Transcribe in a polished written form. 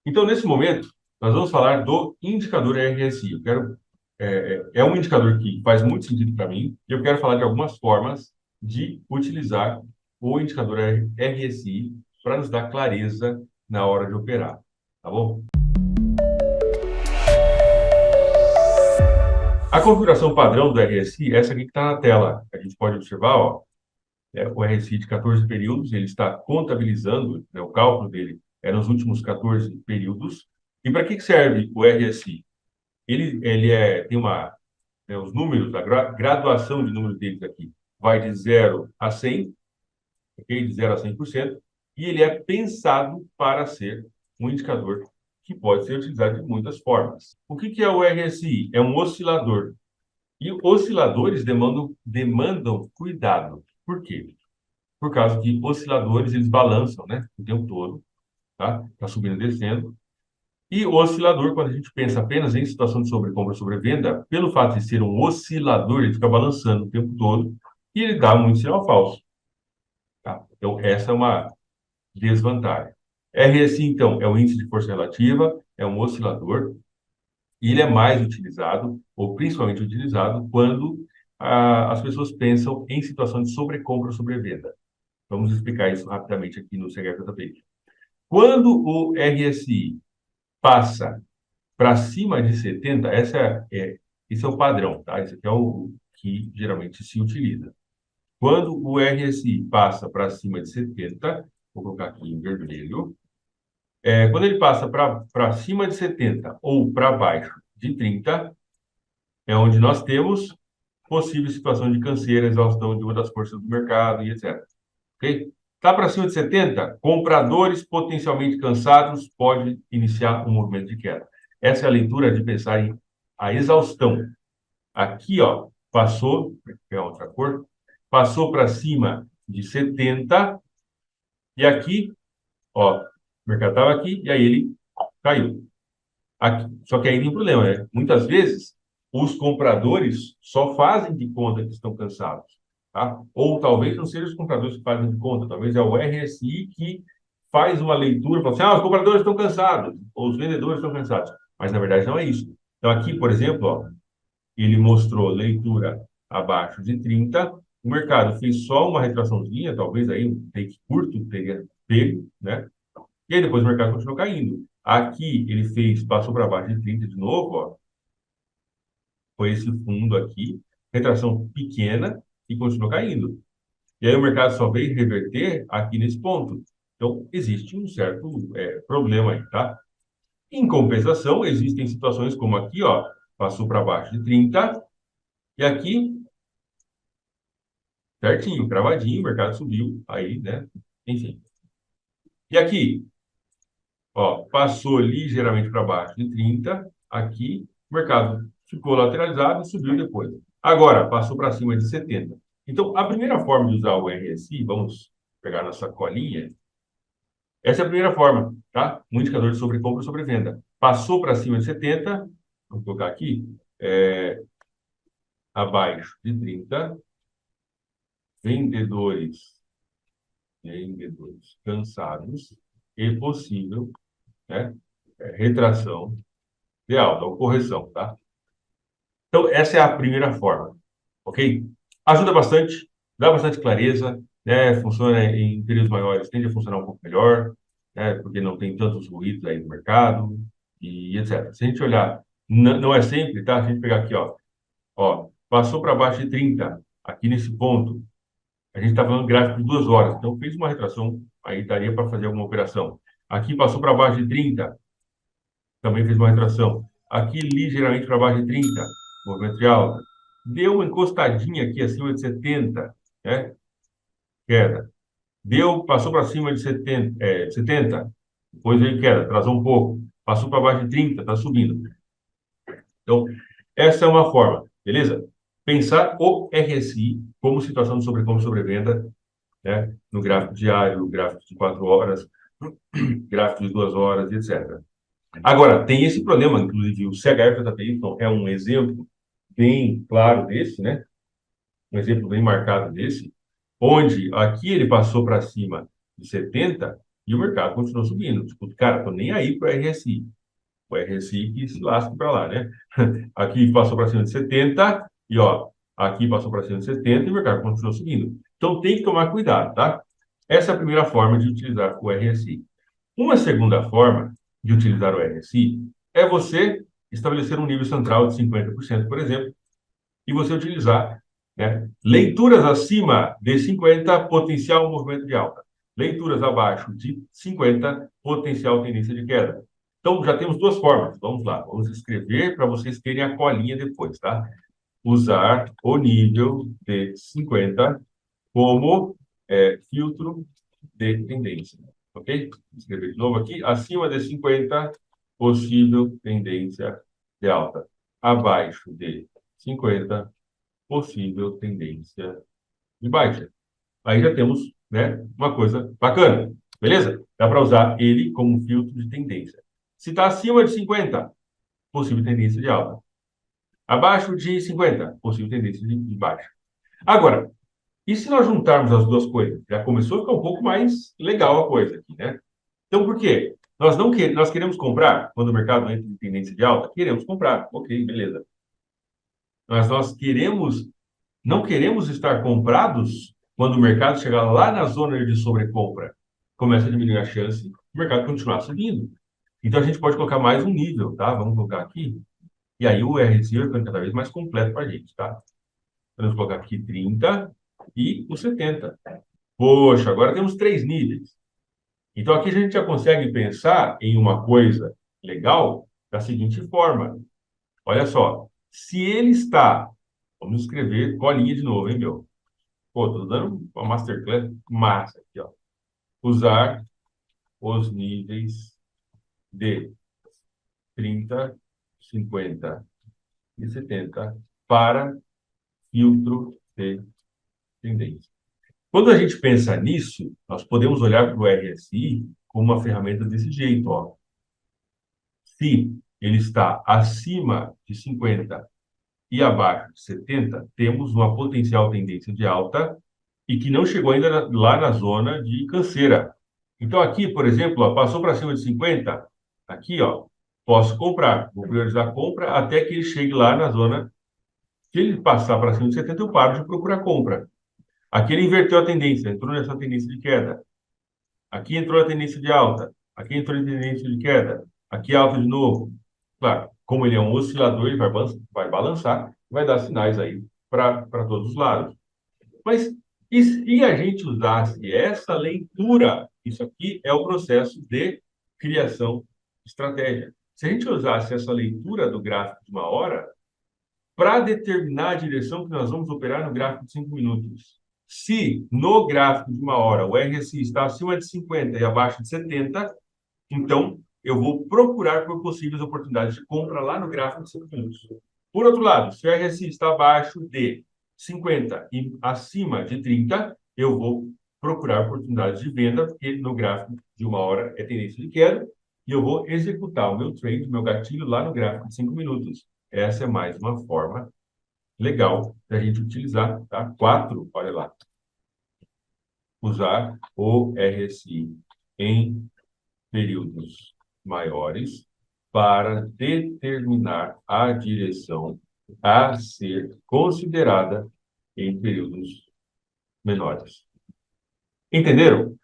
Então, nesse momento, nós vamos falar do indicador RSI. É um indicador que faz muito sentido para mim, e eu quero falar de algumas formas de utilizar o indicador RSI para nos dar clareza na hora de operar, tá bom? A configuração padrão do RSI, essa aqui que está na tela, a gente pode observar, ó, o RSI de 14 períodos, ele está contabilizando, né, o cálculo dele é nos últimos 14 períodos. E para que serve o RSI? Tem os números, a graduação de números deles aqui vai de 0 a 100, ok? De 0 a 100%, e ele é pensado para ser um indicador que pode ser utilizado de muitas formas. O que é o RSI? É um oscilador. E osciladores demandam cuidado. Por quê? Por causa que osciladores, eles balançam, né, o tempo todo, tá? Tá subindo e descendo. E o oscilador, quando a gente pensa apenas em situação de sobrecompra e sobrevenda, pelo fato de ser um oscilador, ele fica balançando o tempo todo e ele dá muito sinal falso, tá? Então, essa é uma desvantagem. RSI, então, é o índice de força relativa, é um oscilador, e ele é mais utilizado, ou principalmente utilizado, quando as pessoas pensam em situação de sobrecompra ou sobrevenda. Vamos explicar isso rapidamente aqui no CHJP. Quando o RSI passa para cima de 70, esse é o padrão, tá? Esse aqui é o que geralmente se utiliza. Quando o RSI passa para cima de 70, vou colocar aqui em vermelho, quando ele passa para cima de 70 ou para baixo de 30, é onde nós temos possível situação de canseira, exaustão de uma das forças do mercado e etc. Ok? Está para cima de 70, compradores potencialmente cansados pode iniciar um movimento de queda. Essa é a leitura de pensar em a exaustão. Aqui, ó, passou, vou pegar outra cor, passou para cima de 70, e aqui, ó, o mercado estava aqui, e aí ele caiu. Aqui. Só que aí tem um problema, né? Muitas vezes, os compradores só fazem de conta que estão cansados, tá? Ou talvez não sejam os compradores que fazem de conta, talvez é o RSI que faz uma leitura, fala assim, os compradores estão cansados, ou os vendedores estão cansados. Mas, na verdade, não é isso. Então, aqui, por exemplo, ó, ele mostrou leitura abaixo de 30, o mercado fez só uma retraçãozinha, talvez aí um take curto teria pego, né? E aí depois o mercado continuou caindo. Aqui ele fez, passou para baixo de 30 de novo, ó, foi esse fundo aqui, retração pequena e continuou caindo. E aí o mercado só veio reverter aqui nesse ponto. Então, existe um certo problema aí, tá? Em compensação, existem situações como aqui, ó, passou para baixo de 30 e aqui, certinho, cravadinho, o mercado subiu, aí, né? Enfim. E aqui, ó, passou ligeiramente para baixo de 30, aqui, o mercado ficou lateralizado e subiu depois. Agora, passou para cima de 70. Então, a primeira forma de usar o RSI, vamos pegar nossa colinha, essa é a primeira forma, tá? Um indicador de sobrecompra e sobrevenda. Passou para cima de 70, vamos colocar aqui, abaixo de 30, vendedores, vendedores cansados e possível, né, retração de alta ou correção, tá? Então, essa é a primeira forma, ok? Ajuda bastante, dá bastante clareza, né? Funciona em períodos maiores, tende a funcionar um pouco melhor, né? Porque não tem tantos ruídos aí no mercado e etc. Se a gente olhar, não é sempre, tá? Se a gente pegar aqui, ó, passou para baixo de 30, aqui nesse ponto, a gente está falando de gráfico de 2 horas, então fez uma retração, aí daria para fazer alguma operação. Aqui passou para baixo de 30, também fez uma retração. Aqui, ligeiramente para baixo de 30, movimento de alta. Deu uma encostadinha aqui acima de 70, né? Queda. Passou para cima de 70, depois veio queda, atrasou um pouco. Passou para baixo de 30, está subindo. Então, essa é uma forma, beleza? Pensar o RSI como situação de sobrecompra e sobrevenda, né? No gráfico diário, no gráfico de 4 horas, gráfico de 2 horas, etc. Agora, tem esse problema, inclusive o CHF-JPY é um exemplo bem claro desse, né? Um exemplo bem marcado desse, onde aqui ele passou para cima de 70 e o mercado continuou subindo. Tipo, cara, tô nem aí para o RSI. O RSI que se lasca para lá, né? Aqui passou para cima de 70 e, ó, aqui passou para cima de 70 e o mercado continuou subindo. Então, tem que tomar cuidado, tá? Essa é a primeira forma de utilizar o RSI. Uma segunda forma de utilizar o RSI é você estabelecer um nível central de 50%, por exemplo, e você utilizar, né, leituras acima de 50, potencial movimento de alta. Leituras abaixo de 50, potencial tendência de queda. Então, já temos duas formas. Vamos lá, vamos escrever para vocês terem a colinha depois, tá? Usar o nível de 50 como filtro de tendência, ok? Vou escrever de novo aqui. Acima de 50, possível tendência de alta. Abaixo de 50, possível tendência de baixa. Aí já temos, né, uma coisa bacana, beleza? Dá para usar ele como filtro de tendência. Se está acima de 50, possível tendência de alta. Abaixo de 50, possível tendência de baixa. Agora, e se nós juntarmos as duas coisas? Já começou a ficar um pouco mais legal a coisa aqui, né? Então, por quê? Nós queremos comprar quando o mercado entra em tendência de alta? Queremos comprar. Ok, beleza. Mas nós não queremos estar comprados quando o mercado chegar lá na zona de sobrecompra. Começa a diminuir a chance do mercado continuar subindo. Então, a gente pode colocar mais um nível, tá? Vamos colocar aqui. E aí o RSI vai ficando cada vez mais completo para a gente, tá? Vamos colocar aqui 30 e o 70. Poxa, agora temos três níveis. Então, aqui a gente já consegue pensar em uma coisa legal da seguinte forma. Olha só, se ele está, vamos escrever colinha de novo, hein, meu? Pô, tô dando uma masterclass massa aqui, ó. Usar os níveis de 30, 50 e 70 para filtro de tendência. Quando a gente pensa nisso, nós podemos olhar para o RSI como uma ferramenta desse jeito, ó. Se ele está acima de 50 e abaixo de 70, temos uma potencial tendência de alta e que não chegou ainda lá na zona de canseira. Então, aqui, por exemplo, ó, passou para cima de 50, aqui, ó, posso comprar. Vou priorizar a compra até que ele chegue lá na zona. Se ele passar para cima de 70, eu paro de procurar compra. Aqui ele inverteu a tendência, entrou nessa tendência de queda. Aqui entrou a tendência de alta. Aqui entrou a tendência de queda. Aqui alta de novo. Claro, como ele é um oscilador, ele vai balançar, vai dar sinais aí para todos os lados. Mas e se a gente usasse essa leitura? Isso aqui é o processo de criação de estratégia. Se a gente usasse essa leitura do gráfico de uma hora para determinar a direção que nós vamos operar no gráfico de 5 minutos. Se no gráfico de uma hora o RSI está acima de 50 e abaixo de 70, então eu vou procurar por possíveis oportunidades de compra lá no gráfico de 5 minutos. Por outro lado, se o RSI está abaixo de 50 e acima de 30, eu vou procurar oportunidades de venda, porque no gráfico de uma hora é tendência de queda, e eu vou executar o meu trade, o meu gatilho lá no gráfico de 5 minutos. Essa é mais uma forma legal da gente utilizar, tá? 4, olha lá. Usar o RSI em períodos maiores para determinar a direção a ser considerada em períodos menores. Entenderam?